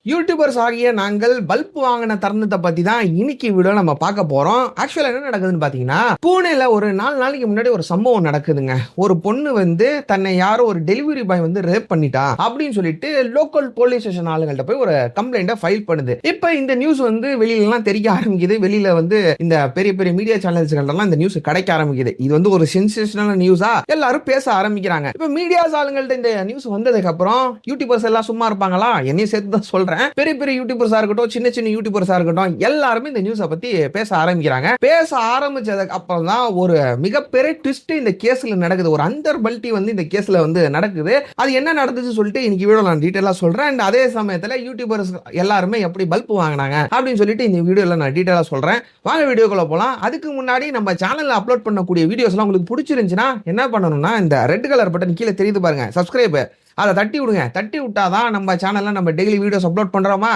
YouTubers ஆகிய நாங்கள் bulb வாங்கின தருணத்தை பத்தி தான் இன்னைக்கு வீடியோ நம்ம பார்க்க போறோம். ஆக்சுவலா என்ன நடக்குதுன்னு பாத்தீங்கன்னா, பூனேல ஒரு 4 நாளைக்கு முன்னாடி ஒரு சம்பவம் நடக்குதுங்க. ஒரு பொண்ணு வந்து தன்னை யாரோ ஒரு டெலிவரி பாய் வந்து ரேப் பண்ணிட்டா அப்படின்னு சொல்லிட்டு லோக்கல் போலீஸ் ஸ்டேஷன் ஆளுங்கள்ட்ட போய் ஒரு கம்ப்ளைண்ட ஃபைல் பண்ணுது. இப்ப இந்த நியூஸ் வந்து வெளியில எல்லாம் தெரிய ஆரம்பிக்குது. வெளியில வந்து இந்த பெரிய பெரிய மீடியா சேனல்ஸ்கள்லாம் இந்த நியூஸ் கிடைக்க ஆரம்பிக்குது. இது வந்து ஒரு சென்சேஷனல் நியூஸா எல்லாரும் பேச ஆரம்பிக்கிறாங்க. இப்ப மீடியாஸ் ஆளுங்கள்ட்ட இந்த நியூஸ் வந்ததுக்கு அப்புறம் யூடியூபர்ஸ் எல்லாம் சும்மா இருப்பாங்களா? என்னையும் சேர்த்து தான் சொல்றேன். பெரிய பெரிய யூடியூபர்ஸா இருக்கட்டும், சின்ன சின்ன யூடியூபர்ஸா இருக்கட்டும், எல்லாருமே இந்த நியூஸை பத்தி பேச ஆரம்பிக்கிறாங்க. பேச ஆரம்பிச்சதுக்கு அப்புறம் தான் ஒரு மிகப்பெரிய ட்விஸ்ட் இந்த கேஸ்ல நடக்குது. ஒரு அந்தர் பல்ட்டி வந்து இந்த கேஸ்ல வந்து நடக்குது. அது என்ன நடந்துச்சு சொல்லிட்டு இன்னைக்கு வீடியோ நான் டீடைலா சொல்றேன். அண்ட் அதே சமயத்துல யூடியூபர்ஸ் எல்லாருமே எப்படி பல்ப் வாங்கினாங்க அப்படின்னு சொல்லிட்டு இந்த வீடியோல நான் டீடைலா சொல்றேன். வாங்க வீடியோக்குள்ள போலாம். அதுக்கு முன்னாடி நம்ம சேனல்ல அப்லோட் பண்ணக்கூடிய வீடியோஸ் எல்லாம் உங்களுக்கு பிடிச்சிருந்துச்சுன்னா என்ன பண்ணணும்னா, இந்த ரெட் கலர் பட்டன் கீழே தெரியுது பாருங்க, சப்ஸ்கிரைப், அதை தட்டி விடுங்க. தட்டி விட்டாதான் நம்ம சேனல்ல நம்ம டெய்லி வீடியோஸ் அப்லோட் பண்றோமா,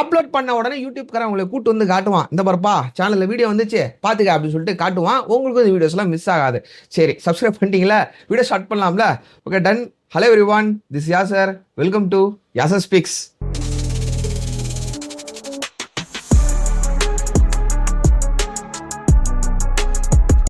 அப்லோட் பண்ண உடனே யூடியூப்காரன் உங்களை கூட்டு வந்து காட்டுவான். இந்த பாருப்பா சேனல்ல வீடியோ வந்துச்சு பாத்துக்க அப்படின்னு சொல்லிட்டு காட்டுவான். உங்களுக்கு இந்த வீடியோஸ் எல்லாம் மிஸ் ஆகாது. சரி, சப்ஸ்கிரைப் பண்ணிட்டீங்களா? வீடியோ ஸ்டார்ட் பண்ணலாம்ல? Okay, done. Hello everyone, this Yasar. Welcome to Yasar speaks.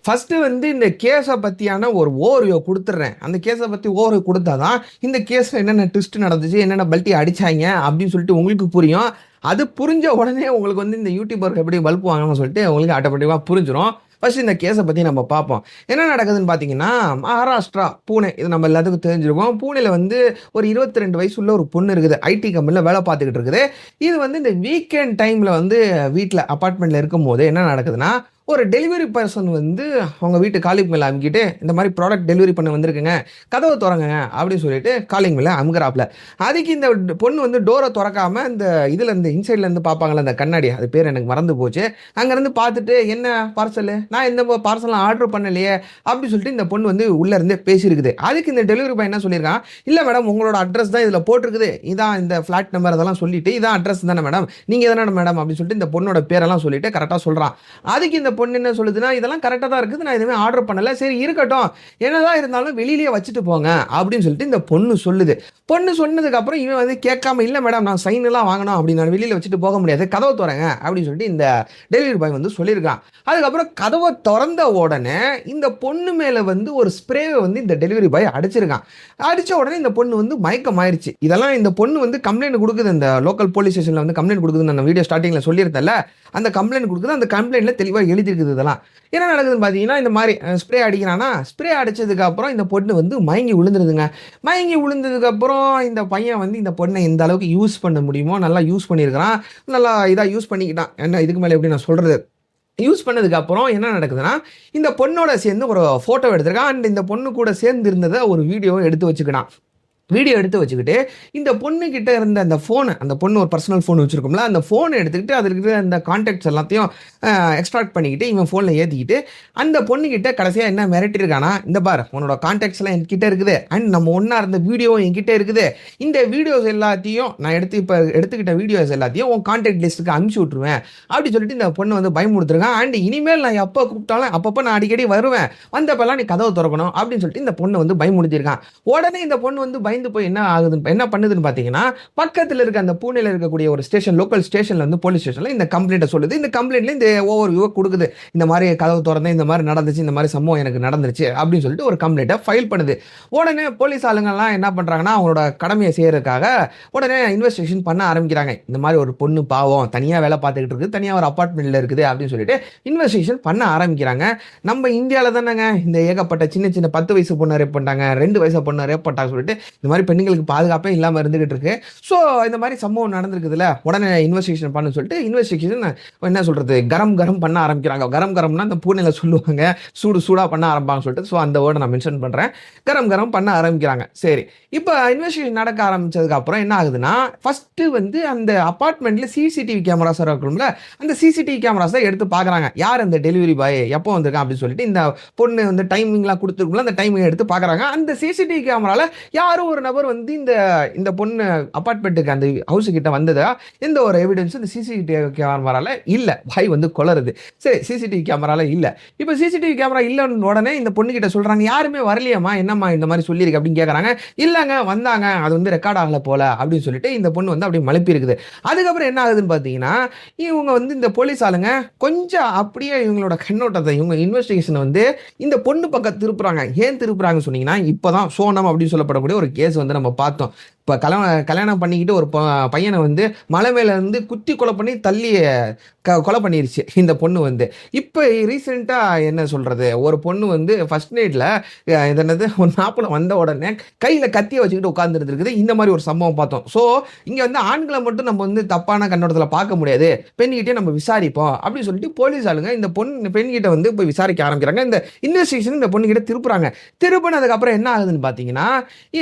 First வந்து இந்த கேஸை பற்றியான ஒரு ஓவர்வியூ கொடுத்துட்றேன். அந்த கேஸை பற்றி ஓவர்வியூ கொடுத்தாதான் இந்த கேஸில் என்னென்ன ட்விஸ்ட் நடந்துச்சு, என்னென்ன பல்ட்டி அடிச்சாங்க அப்படின்னு சொல்லிட்டு உங்களுக்கு புரியும். அது புரிஞ்ச உடனே உங்களுக்கு வந்து இந்த யூடியூபருக்கு எப்படி பல்ப் வாங்கணும்னு சொல்லிட்டு உங்களுக்கு ஆட்டோமேட்டிக்காக புரிஞ்சிடும். ஃபர்ஸ்ட் இந்த கேஸை பற்றி நம்ம பார்ப்போம். என்ன நடக்குதுன்னு பார்த்தீங்கன்னா, மகாராஷ்டிரா பூனே, இது நம்ம எல்லாத்துக்கும் தெரிஞ்சிருக்கோம். பூனேல வந்து ஒரு 22 வயசு உள்ள ஒரு பொண்ணு இருக்குது. ஐடி கம்பெனியில் வேலை பார்த்துக்கிட்டு இருக்குது. இது வந்து இந்த வீக்கெண்ட் டைமில் வந்து வீட்டில் அப்பார்ட்மெண்ட்டில் இருக்கும் போது என்ன நடக்குதுன்னா, ஒரு டெலிவரி பர்சன் வந்து அவங்க வீட்டு காலிங் மேலே அமுக்கிட்டு இந்த மாதிரி ப்ராடக்ட் டெலிவரி பண்ண வந்திருக்குங்க, கதவை திறங்க அப்படின்னு சொல்லிட்டு காலிங் மேலே அமுகிறாப்ல. அதுக்கு இந்த பொண்ணு வந்து டோரை திறக்காம இந்த இதுல இருந்து இன்சைட்ல இருந்து பார்ப்பாங்களே அந்த கண்ணாடி, அது பேர் எனக்கு மறந்து போச்சு, அங்கேருந்து பார்த்துட்டு என்ன பார்சலு, நான் இந்த பார்சலாம் ஆர்டர் பண்ணலையே அப்படின்னு சொல்லிட்டு இந்த பொண்ணு வந்து உள்ள இருந்து பேசியிருக்குது. அதுக்கு இந்த டெலிவரி பாய் என்ன சொல்லியிருக்கான், இல்லை மேடம் உங்களோட அட்ரஸ் தான் இதில் போட்டிருக்குது, இதான் இந்த ஃபிளாட் நம்பர் அதெல்லாம் சொல்லிட்டு இதான் அட்ரஸ் தானே மேடம், நீங்கள் எதனா மேடம் அப்படின்னு சொல்லிட்டு இந்த பொண்ணோட பேரெல்லாம் சொல்லிட்டு கரெக்டாக சொல்கிறான். அதுக்கு இந்த பொண்ணு என்ன சொல்லுதுன்னா, இதெல்லாம் கரெக்டாக தான் இருக்குது, நான் எதுவுமே ஆர்டர் பண்ணல, சரி இருக்கட்டும், என்னதான் இருந்தாலும் வெளியிலேயே வச்சுட்டு போங்க அப்படின்னு சொல்லிட்டு இந்த பொண்ணு சொல்லுது. பொண்ணு சொன்னதுக்கு அப்புறம் இவன் வந்து கேட்காம, இல்லை மேடம் நான் சைன் எல்லாம் வாங்கணும் அப்படி, நான் வெளியில வச்சுட்டு போக முடியாது, கதவை திறங்க அப்படின்னு சொல்லிட்டு இந்த டெலிவரி பாய் வந்து சொல்லியிருக்கான். அதுக்கப்புறம் கதவை திறந்த உடனே இந்த பொண்ணு மேல வந்து ஒரு ஸ்ப்ரேவை வந்து இந்த டெலிவரி பாய் அடிச்சிருக்கான். அடிச்ச உடனே இந்த பொண்ணு வந்து மயக்கம் ஆயிடுச்சு. இதெல்லாம் இந்த பொண்ணு வந்து கம்ப்ளைண்ட் கொடுக்குது. இந்த லோக்கல் போலீஸ் ஸ்டேஷன்ல வந்து கம்ப்ளைண்ட் கொடுக்குது. நான் வீடியோ ஸ்டார்டிங்ல சொல்லியிருந்தேன்ல, அந்த கம்ப்ளைண்ட் கொடுக்குது. அந்த கம்ப்ளைண்ட்ல தெளிவாக எழுதிருக்குது. இதெல்லாம் என்ன நடக்குதுன்னு பார்த்தீங்கன்னா, இந்த மாதிரி ஸ்ப்ரே அடிக்கிறானா, ஸ்ப்ரே அடிச்சதுக்கு அப்புறம் இந்த பொண்ணு வந்து மயங்கி விழுந்துருதுங்க. மயங்கி விழுந்ததுக்கு அப்புறம் இந்த பையன் வந்து இந்த பொண்ணை எந்த அளவுக்கு யூஸ் பண்ண முடியுமோ நல்லா யூஸ் பண்ணியிருக்கிறான். நல்லா இதாக யூஸ் பண்ணிக்கிட்டான். என்ன இதுக்கு மேலே எப்படி நான் சொல்றது, யூஸ் பண்ணதுக்கு அப்புறம் என்ன நடக்குதுன்னா, இந்த பொண்ணோட சேர்ந்து ஒரு ஃபோட்டோ எடுத்திருக்கான். அண்ட் இந்த பொண்ணு கூட சேர்ந்து இருந்ததை ஒரு வீடியோவை எடுத்து வச்சுக்கிட்டான். வீடியோ எடுத்து வச்சுக்கிட்டு இந்த பொண்ணு கிட்ட இருந்த அந்த ஃபோனை, அந்த பொண்ணு ஒரு பர்சனல் ஃபோன் வச்சுருக்கோம்ல, அந்த ஃபோனை எடுத்துக்கிட்டு அதில் இருக்கிற அந்த கான்டாக்ட்ஸ் எல்லாத்தையும் எக்ஸ்ட்ராக்ட் பண்ணிக்கிட்டு இவன் ஃபோனில் ஏற்றிக்கிட்டு அந்த பொண்ணுக்கிட்ட கடைசியாக என்ன மிரட்டிருக்கானா, இந்த பார் உன்னோட கான்டாக்ட்ஸ் எல்லாம் என்கிட்ட இருக்குது, அண்ட் நம்ம ஒன்றா இருந்த வீடியோவும் என்கிட்ட இருக்குது, இந்த வீடியோஸ் எல்லாத்தையும் நான் இப்போ எடுத்துக்கிட்ட வீடியோஸ் எல்லாத்தையும் உன் கான்டாக்ட் லிஸ்ட்டுக்கு அனுப்பிச்சி விட்ருவேன் அப்படி சொல்லிட்டு இந்த பொண்ணு வந்து பயமுடுத்துருக்கான். அண்ட் இனிமேல் நான் எப்போ கூப்பிட்டாலும் அப்பப்போ நான் அடிக்கடி வருவேன், வந்தப்பெல்லாம் நீ கதவை திறக்கணும் அப்படின்னு சொல்லிட்டு இந்த பொண்ணு வந்து பயமுடுத்திருக்கான். உடனே இந்த பொண்ணு வந்து பயந்து போய் என்ன ஆகுது, என்ன பண்ணுதுன்னு பார்த்தீங்கன்னா, பக்கத்தில் இருக்க அந்த பூனேல இருக்கக்கூடிய ஒரு ஸ்டேஷன், லோக்கல் ஸ்டேஷன்ல வந்து போலீஸ் ஸ்டேஷன்ல இந்த கம்ப்ளைண்ட்டை சொல்லுது. இந்த கம்ப்ளைண்ட்ல இந்த ஓவர் வியூ கொடுக்குது. இந்த மாதிரி கதவு திறந்து இந்த மாதிரி நடந்துச்சு, இந்த மாதிரி சம்பவம் எனக்கு நடந்துருச்சு அப்படின்னு சொல்லிட்டு ஒரு கம்ப்ளைண்ட்டை ஃபைல் பண்ணுது. உடனே போலீஸ் ஆளுங்கள்லாம் என்ன பண்றாங்கன்னா, அவங்களோட கடமையை செய்யறதுக்காக உடனே இன்வெஸ்டிகேஷன் பண்ண ஆரம்பிக்கிறாங்க. இந்த மாதிரி ஒரு பொண்ணு பாவம் தனியாக வேலை பார்த்துக்கிட்டு இருக்குது, தனியாக ஒரு அப்பார்ட்மெண்ட்ல இருக்குது அப்படின்னு சொல்லிட்டு இன்வெஸ்டிகேஷன் பண்ண ஆரம்பிக்கிறாங்க. நம்ம இந்தியாவில் தானேங்க இந்த ஏகப்பட்ட சின்ன சின்ன 10 வயசு பொண்ணை ரேப் பண்ணிட்டாங்க, 2 வயசு பொண்ணை ரேப் பண்ணிட்டாங்க சொல்லிட்டு இந்த மாதிரி பெண்களுக்கு பாதுகாப்பே இல்லாமல் இருந்துகிட்டு இருக்கு. ஸோ இந்த மாதிரி சம்பவம் நடந்திருக்குதுல, உடனே இன்வெஸ்டிகேஷன் பண்ணு சொல்லிட்டு இன்வெஸ்டிகேஷன் என்ன சொல்றது, கரம் கரம் பண்ண ஆரம்பிக்கிறாங்க. கரம் கரம்னா இந்த பூனேல சொல்லுவாங்க, சூடு சூடா பண்ண ஆரம்பிப்பாங்க சொல்லிட்டு, ஸோ அந்த வேர்டை நான் மென்ஷன் பண்றேன். கரம் கரம் பண்ண ஆரம்பிக்கிறாங்க. சரி, இப்போ இன்வெஸ்டிகேஷன் நடக்க ஆரம்பிச்சதுக்கு அப்புறம் என்ன ஆகுதுன்னா, ஃபர்ஸ்ட் வந்து அந்த அபார்ட்மெண்ட்ல சிசிடிவி கேமராஸ் இருக்கும்ல, அந்த சிசிடிவி கேமராஸை எடுத்து பார்க்குறாங்க. யார் அந்த டெலிவரி பாய் எப்போ வந்திருக்கான் அப்படின்னு சொல்லிட்டு இந்த பொண்ணு வந்து டைமிங்லாம் கொடுத்துருக்கும்ல, அந்த டைமிங் எடுத்து பார்க்குறாங்க. அந்த சிசிடிவி கேமரால யாரும் இன்னொரு நபர் வந்து இந்த இந்த பொண்ணு அபார்ட்மெண்ட்டுக்கு அந்த ஹவுஸ் கிட்ட வந்ததா எந்த ஒரு எவிடன்ஸும் இந்த சிசிடிவி கேமரால இல்ல. வாய் வந்து கொளறுது. சரி, சிசிடிவி கேமரால இல்ல. இப்ப சிசிடிவி கேமரா இல்லன்னு உடனே இந்த பொண்ணு கிட்ட சொல்றாங்க, யாருமே வரலையேம்மா, என்னம்மா இந்த மாதிரி சொல்லியிருக்கு அப்படின்னு கேக்குறாங்க. இல்லங்க வந்தாங்க, அது வந்து ரெக்கார்ட் ஆகல போல அப்படின்னு சொல்லிட்டு இந்த பொண்ணு வந்து அப்படியே மழுப்பி இருக்குது. அதுக்கப்புறம் என்ன ஆகுதுன்னு பாத்தீங்கன்னா, இவங்க வந்து இந்த போலீஸ் ஆளுங்க கொஞ்சம் அப்படியே இவங்களோட கண்ணோட்டத்தை இவங்க இன்வெஸ்டிகேஷன் வந்து இந்த பொண்ணு பக்கம் திருப்புறாங்க. ஏன் திருப்புறாங்கன்னு சொன்னீங்கன்னா, இப்பதான் சோனம் அப்படின்னு சொல்லப்படக்கூடிய ஒரு கேஸ் வந்து நம்ம பார்த்தோம். இப்போ கல்யாணம் பண்ணிக்கிட்டு ஒரு பையனை வந்து மலை மேல இருந்து குத்தி கொலை பண்ணி தள்ளி கொலை பண்ணிருச்சு இந்த பொண்ணு வந்து. இப்போ ரீசெண்டாக என்ன சொல்றது, ஒரு பொண்ணு வந்து ஃபர்ஸ்ட் நைட்ல இது என்னது ஒரு மாப்பிள்ளை வந்த உடனே கையில் கத்தியை வச்சுக்கிட்டு உட்காந்துட்டு இருக்குது. இந்த மாதிரி ஒரு சம்பவம் பார்த்தோம். ஸோ இங்கே வந்து ஆண்களை மட்டும் நம்ம வந்து தப்பான கண்ணோட்டத்தில் பார்க்க முடியாது, பெண்கிட்டே நம்ம விசாரிப்போம் அப்படின்னு சொல்லிட்டு போலீஸ் ஆளுங்க இந்த பெண்கிட்ட வந்து போய் விசாரிக்க ஆரம்பிக்கிறாங்க. இந்த இன்வெஸ்டிகேஷன் இந்த பொண்ணுகிட்ட திருப்புறாங்க. திருப்பினதுக்கு என்ன ஆகுதுன்னு பார்த்தீங்கன்னா,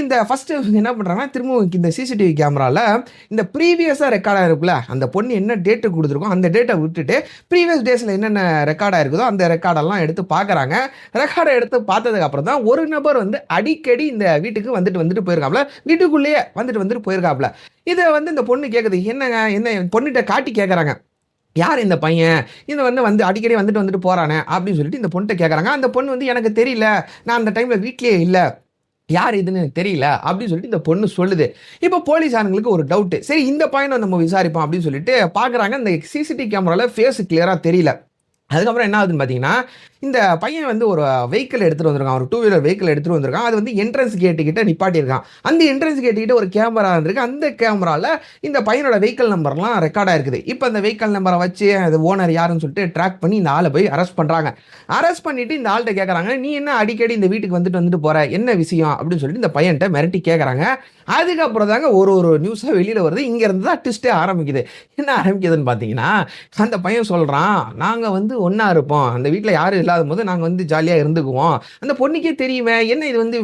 இந்த ஃபர்ஸ்ட் என்ன பண்ணுறாங்கன்னா, திரும்ப இந்த சிசிடிவி கேமரால இந்த ப்ரீவியஸா ரெக்கார்ட் ஆயிருக்குல்ல, அந்த பொண்ணு என்ன டேட்டு கொடுத்துருக்கோம் அந்த டேட்டை விட்டுட்டு ப்ரீவியஸ் டேஸ்ல என்னென்ன ரெக்கார்ட் ஆயிருக்குதோ அந்த ரெக்கார்டெல்லாம் எடுத்து பார்க்குறாங்க. ரெக்கார்டை எடுத்து பார்த்ததுக்கு அப்புறம் தான் ஒரு நபர் வந்து அடிக்கடி இந்த வீட்டுக்கு வந்துட்டு போயிருக்காப்ல, வீட்டுக்குள்ளேயே வந்துட்டு போயிருக்காப்ல. இதை வந்து இந்த பொண்ணு கேட்குது, என்னங்க என்ன பொண்ணுகிட்ட காட்டி கேட்குறாங்க, யார் இந்த பையன், இது வந்து அடிக்கடி வந்துட்டு போறானே அப்படின்னு சொல்லிட்டு இந்த பொண்ணுகிட்ட கேட்குறாங்க. அந்த பொண்ணு வந்து எனக்கு தெரியல, நான் அந்த டைம்ல வீட்லயே இல்லை, யார் இதுன்னு தெரியல அப்படின்னு சொல்லிட்டு இந்த பொண்ணு சொல்லுது. இப்போ போலீஸாரங்களுக்கு ஒரு டவுட், சரி இந்த பையனை நம்ம விசாரிப்போம் அப்படின்னு சொல்லிட்டு பார்க்குறாங்க. இந்த சிசிடிவி கேமரால ஃபேஸ் கிளியரா தெரியல. அதுக்கப்புறம் என்ன ஆகுதுன்னு பார்த்தீங்கன்னா, இந்த பையன் வந்து ஒரு வெஹிக்கிள் எடுத்துகிட்டு வந்திருக்கான், ஒரு 2 வீலர் வெஹிக்கிள் எடுத்துகிட்டு வந்திருக்கான். அது வந்து என்ட்ரன்ஸ் கேட்டு கிட்ட நிப்பாட்டியிருக்கான். அந்த என்ட்ரன்ஸ் கேட்டு கிட்ட ஒரு கேமரா இருந்திருக்கு. அந்த கேமராவில் இந்த பையனோட வெஹிக்கிள் நம்பர்லாம் ரெக்கார்டாக இருக்குது. இப்போ அந்த வெஹிக்கிள் நம்பரை வச்சு அது ஓனர் யாருன்னு சொல்லிட்டு ட்ராக் பண்ணி இந்த ஆளை போய் அரெஸ்ட் பண்ணுறாங்க. அரெஸ்ட் பண்ணிட்டு இந்த ஆள்கிட்ட கேட்குறாங்க, நீ என்ன அடிக்கடி இந்த வீட்டுக்கு வந்துட்டு போகிற, என்ன விஷயம் அப்படின்னு சொல்லிட்டு இந்த பையன்கிட்ட மிரட்டி கேட்குறாங்க. அதுக்கப்புறம் தாங்க ஒரு நியூஸாக வெளியில் வருது. இங்கேருந்து தான் ட்விஸ்ட்டே ஆரம்பிக்குது. என்ன ஆரம்பிக்குதுன்னு பார்த்தீங்கன்னா, அந்த பையன் சொல்கிறான், நாங்கள் வந்து ஒன்றா இருப்போம், அந்த வீட்டில் யாரும் இல்லாத போது நாங்கள் வந்து ஜாலியாக இருந்துக்குவோம், அந்த பொண்ணுக்கே தெரியுமே, என்ன இது வந்து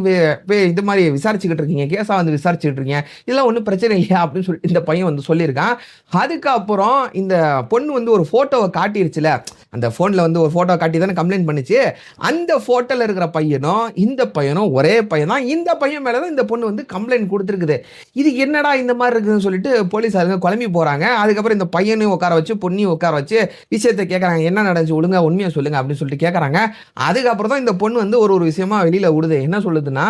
இது மாதிரி விசாரிச்சுக்கிட்டு இருக்கீங்க, கேஸாக வந்து விசாரிச்சுக்கிட்டு இருக்கீங்க, இதெல்லாம் ஒன்றும் பிரச்சனை இல்லையா அப்படின்னு சொல்லிட்டு இந்த பையன் வந்து சொல்லியிருக்கான். அதுக்கப்புறம் இந்த பொண்ணு வந்து ஒரு ஃபோட்டோவை காட்டிருச்சுல, அந்த ஃபோனில் வந்து ஒரு ஃபோட்டோ காட்டி தானே கம்ப்ளைண்ட் பண்ணிச்சு. அந்த ஃபோட்டோவில் இருக்கிற பையனும் இந்த பையனும் ஒரே பையன் தான். இந்த பையன் மேலே தான் இந்த பொண்ணு வந்து கம்ப்ளைண்ட் கொடுத்துருக்குது. இது என்னடா இந்த மாதிரி இருக்குதுன்னு சொல்லிட்டு போலீஸாருங்க குழம்பி போகிறாங்க. அதுக்கப்புறம் இந்த பையனையும் உட்கார வச்சு பொண்ணையும் உட்கார வச்சு விஷயத்தை கேட்குறாங்க, என்ன நடந்துச்சு ஒழுங்கா உண்மையை சொல்லுங்க அப்படின்னு சொல்லிட்டு கேட்குறாங்க. அதுக்கப்புறம் தான் இந்த பொண்ணு வந்து ஒரு விஷயமா வெளியில் விடுது. என்ன சொல்லுதுன்னா,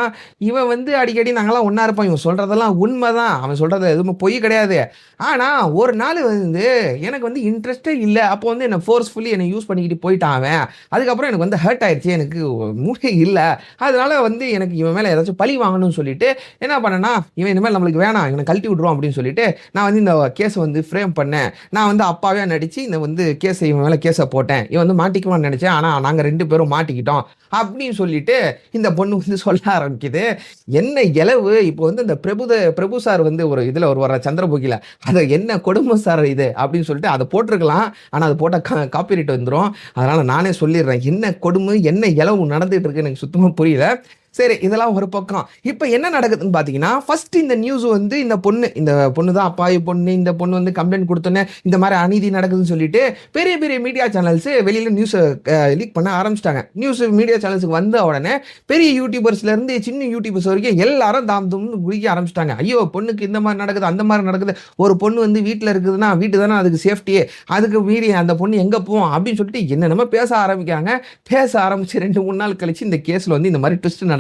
இவன் வந்து அடிக்கடி நாங்களாம் ஒன்றா இருப்போம், இவன் சொல்கிறதெல்லாம் உண்மை தான், அவன் சொல்கிறது எதுவுமே பொய் கிடையாது. ஆனால் ஒரு நாள் வந்து எனக்கு வந்து இன்ட்ரெஸ்டே இல்லை, அப்போ வந்து என்னை ஃபோர்ஸ்ஃபுல்லி என்னை யூஸ் பண்ணிக்கிட்டு போயிட்டான் அவன். அதுக்கப்புறம் எனக்கு வந்து ஹர்ட் ஆயிடுச்சு, எனக்கு மூளை இல்லை, அதனால வந்து எனக்கு இவன் மேலே ஏதாச்சும் பழி வாங்கணும்னு சொல்லிட்டு என்ன பண்ணேன்னா, இவன் இனிமேல் நம்மளுக்கு வேணாம், இவனை கழட்டி விட்ருவோம் அப்படின்னு சொல்லிட்டு நான் வந்து இந்த கேஸை வந்து ஃப்ரேம் பண்ணேன். நான் வந்து அப்பாவே நடிச்சு இந்த வந்து கேஸை இவன் மேலே கேஸை போட்டேன், இவன் வந்து மாட்டிக்குவான்னு நினச்சேன், ஆனால் நாங்கள் 2 பேரும் மாட்டிக்கிட்டோம் அப்படின்னு சொல்லிட்டு இந்த பொண்ணு வந்து சொல்ல ஆரம்பிக்குது. என்ன இளவு, இப்போ வந்து இந்த பிரபு சார் வந்து ஒரு இதில் ஒரு வர சந்திரமுகில அதை என்ன கொடுமை சார் இது அப்படின்னு சொல்லிட்டு அதை போட்டிருக்கலாம். ஆனால் அது போட்டால் காப்பிரைட் வந்துடும். அதனால நானே சொல்லிடுறேன், என்ன கொடுமை என்ன இளவு நடந்துட்டு இருக்கு எனக்கு சுத்தமாக புரியல. சரி, இதெல்லாம் ஒரு பக்கம். இப்போ என்ன நடக்குதுன்னு பார்த்தீங்கன்னா, ஃபர்ஸ்ட் இந்த நியூஸ் வந்து இந்த பொண்ணு தான் அப்பாவி பொண்ணு, இந்த பொண்ணு வந்து கம்ப்ளைண்ட் கொடுத்தோன்னே இந்த மாதிரி அநீதி நடக்குதுன்னு சொல்லிட்டு பெரிய பெரிய மீடியா சேனல்ஸ் வெளியில் நியூஸை லீக் பண்ண ஆரம்பிச்சிட்டாங்க. நியூஸ் மீடியா சேனல்ஸுக்கு வந்த உடனே பெரிய யூடியூபர்ஸ்லேருந்து சின்ன யூடியூபர்ஸ் வரைக்கும் எல்லாரும் தாம்தும்னு குடிக்க ஆரம்பிச்சிட்டாங்க. ஐயோ பொண்ணுக்கு இந்த மாதிரி நடக்குது, அந்த மாதிரி நடக்குது, ஒரு பொண்ணு வந்து வீட்டில் இருக்குதுன்னா வீட்டு தானே அதுக்கு சேஃப்டியே, அதுக்கு மீறி அந்த பொண்ணு எங்கே போவோம் அப்படின்னு சொல்லிட்டு என்னென்னமோ பேச ஆரம்பிக்கிறாங்க. பேச ஆரம்பிச்சு 2-3 நாள் கழிச்சு இந்த கேஸில் வந்து இந்த மாதிரி ட்விஸ்ட் நடக்குது.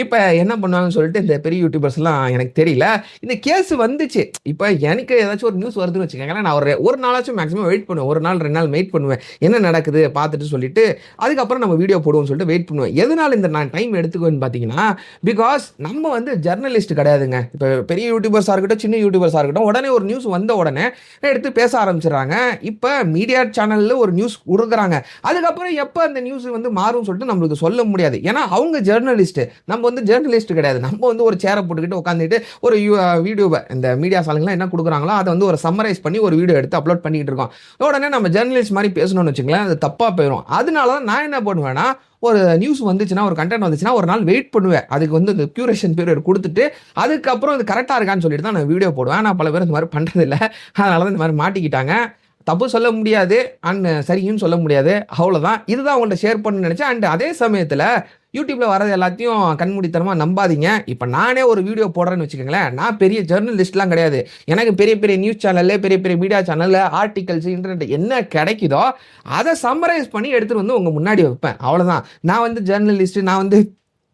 இப்போ என்ன பண்ணுவாங்கன்னு சொல்லிட்டு இந்த பெரிய யூடியூபர்ஸ்லாம் எனக்கு தெரியல. இந்த கேஸ் வந்துச்சு, இப்போ எனக்கு ஏதாச்சும் ஒரு நியூஸ் வருதுன்னு வச்சுக்கோங்களேன், நான் ஒரு நாளாச்சும் மேக்ஸிமம் வெயிட் பண்ணுவேன், 1 நாள் 2 நாள் வெயிட் பண்ணுவேன், என்ன நடக்குது பார்த்துட்டு சொல்லிட்டு அதுக்கப்புறம் நம்ம வீடியோ போடுவோம்னு சொல்லிட்டு வெயிட் பண்ணுவேன். எதனால இந்த நான் டைம் எடுத்துக்குவேன்னு பார்த்தீங்கன்னா, பிகாஸ் நம்ம வந்து ஜெர்னலிஸ்ட் கிடையாதுங்க. இப்போ பெரிய யூடியூபர்ஸாக இருக்கட்டும், சின்ன யூடியூபர்ஸாக இருக்கட்டும், உடனே ஒரு நியூஸ் வந்த உடனே எடுத்து பேச ஆரம்பிச்சிடறாங்க. இப்போ மீடியா சேனலில் ஒரு நியூஸ் கொடுக்குறாங்க, அதுக்கப்புறம் எப்போ அந்த நியூஸ் வந்து மாறும் சொல்லிட்டு நம்மளுக்கு சொல்ல முடியாது. ஏன்னா அவங்க ஜெர்னலிஸ்ட், நம்ம வந்து ஜெர்னலிஸ்ட் கிடையாது. நம்ம வந்து ஒரு சேரை போட்டுக்கிட்டு உட்காந்துட்டு ஒரு வீடியோவை இந்த மீடியா சாலைங்களாம் என்ன கொடுக்குறாங்களோ அதை வந்து ஒரு சம்மரைஸ் பண்ணி ஒரு வீடியோ எடுத்து அப்லோட் பண்ணிக்கிட்டு இருக்கோம். உடனே நம்ம ஜெர்னலிஸ்ட் மாதிரி பேசணும்னு வச்சுங்களேன், அது தப்பாக போயிடும். அதனால தான் நான் என்ன பண்ணுவேன்னா, ஒரு நியூஸ் வந்துச்சுன்னா, ஒரு கண்டென்ட் வந்துச்சுன்னா ஒரு நாள் வெயிட் பண்ணுவேன், அதுக்கு வந்து இந்த கியூரேஷன் பீரியட் கொடுத்துட்டு அதுக்கப்புறம் அது கரெக்டாக இருக்கான்னு சொல்லிட்டு தான் நான் வீடியோ போடுவேன். நான் பல பேர் இந்த மாதிரி பண்ணுறதில்லை, அதனால தான் இந்த மாதிரி மாட்டிக்கிட்டாங்க. தப்பு சொல்ல முடியாது அண்ட் சரின்னு சொல்ல முடியாது, அவ்வளோதான். இதுதான் உங்கள்கிட்ட ஷேர் பண்ணணும்னு நினச்சேன். அண்ட் அதே சமயத்தில் யூடியூப்ல வரது எல்லாத்தையும் கண்மூடித்தனமா நம்பாதீங்க. இப்ப நானே ஒரு வீடியோ போடுறேன்னு வச்சுக்கோங்களேன், நான் பெரிய ஜர்னலிஸ்ட்லாம் கிடையாது. எனக்கு பெரிய பெரிய நியூஸ் சேனல்ல, பெரிய பெரிய மீடியா சேனல்ல, ஆர்டிகல்ஸ், இன்டர்நெட் என்ன கிடைக்குதோ அத சம்மரைஸ் பண்ணி எடுத்துட்டு வந்து உங்க முன்னாடி வைப்பேன். அவ்வளவுதான். நான் வந்து ஜர்னலிஸ்ட், நான் வந்து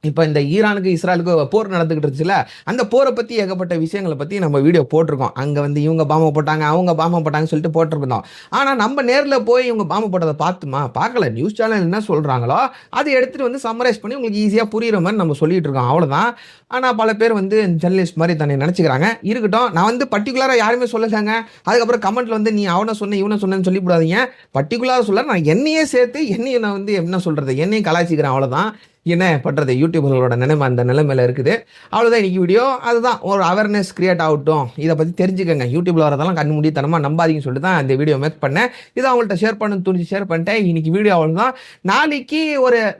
இப்ப இந்த ஈரானுக்கு இஸ்ராயலுக்கு போர் நடந்துகிட்டு இருந்துச்சுல்ல, அந்த போரை பத்தி ஏகப்பட்ட விஷயங்கள பத்தி நம்ம வீடியோ போட்டிருக்கோம். அங்க வந்து இவங்க பாம்ப போட்டாங்க, அவங்க பாம்ப போட்டாங்கன்னு சொல்லிட்டு போட்டிருந்தோம். ஆனா நம்ம நேர்ல போய் இவங்க பாம்பு போட்டத பார்த்துமா? பார்க்கல. நியூஸ் சேனல் என்ன சொல்றாங்களோ, அத எடுத்துட்டு வந்து சம்மரைஸ் பண்ணி உங்களுக்கு ஈஸியா புரியிற மாரி நம்ம சொல்லிட்டு இருக்கோம். அவ்வளவுதான். ஆனா பல பேர் வந்து ஜர்னலிஸ்ட் மாரி தன்னை நெனச்சுக்கிறாங்க. இருக்கட்டும். நான் வந்து பர்ட்டிகுலரா யாருமே சொல்லலங்க. அதுக்கப்புறம் கமெண்ட்ல வந்து நீ அவன சொன்ன, இவன சொன்னேன்னு சொல்லிப்புடாதீங்க. பர்ட்டிகுலரா சொல்ல நான் என்னையே சேர்த்து என்னைய நான் வந்து என்ன சொல்றது? என்னையும் கலாய்ச்சிக்கிறேன் அவ்வளவுதான். என்ன பண்றது? யூடியூபர்களோட நிலைமை அந்த நிலைமையில இருக்குது. அவ்வளவுதான் இன்னைக்கு வீடியோ. அதுதான் ஒரு அவேர்னஸ் கிரியேட் ஆகட்டும். இத பத்தி தெரிஞ்சுக்கங்க. யூடியூப்ல வரதெல்லாம் கண்ணு மூடித்தனமா நம்பாதீங்கன்னு சொல்லிட்டு தான் இந்த வீடியோ மேக் பண்ணேன். இத அவங்கள்ட்ட ஷேர் பண்ணணும்னு தோணுச்சு ஷேர் பண்ணிட்டேன். இன்னைக்கு வீடியோ அவ்வளவுதான். நாளைக்கு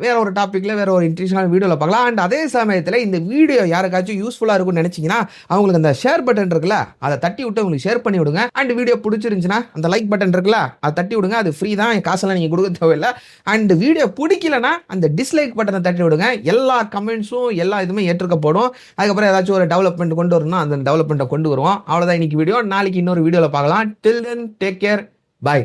வேற ஒரு டாபிக்ல வேற ஒரு இன்ட்ரெஸ்டிங்கான வீடியோல பார்க்கலாம். அண்ட் அதே சமயத்துல இந்த வீடியோ யாருக்காச்சும் யூஸ்ஃபுல்லா இருக்கும்னு நினைச்சீங்கன்னா அவங்களுக்கு அந்த ஷேர் பட்டன் இருக்குல்ல, அதை தட்டி விட்டு உங்களுக்கு ஷேர் பண்ணி விடுங்க. அண்ட் வீடியோ பிடிச்சிருந்துச்சுன்னா அந்த லைக் பட்டன் இருக்குல்ல, அதை தட்டி விடுங்க. அது ஃப்ரீ தான். காசெல்லாம் நீங்க கொடுக்க தேவையில்லை. அண்ட் வீடியோ பிடிக்கலன்னா அந்த டிஸ்லைக் பட்டனை தட்டி விடுங்க. எல்லா கமெண்ட்ஸும் எல்லா இதுவுமே ஏற்றுக்கப்படும். அதுக்கப்புறம் ஏதாச்சும் ஒரு டெவலப்மெண்ட் கொண்டு வரணும், அந்த டெவலப்மெண்ட்டை கொண்டு வருவோம். அவ்வளவுதான் இன்னைக்கு வீடியோ. நாளைக்கு இன்னொரு வீடியோல பார்க்கலாம். டில் தென் டேக் கேர். பை.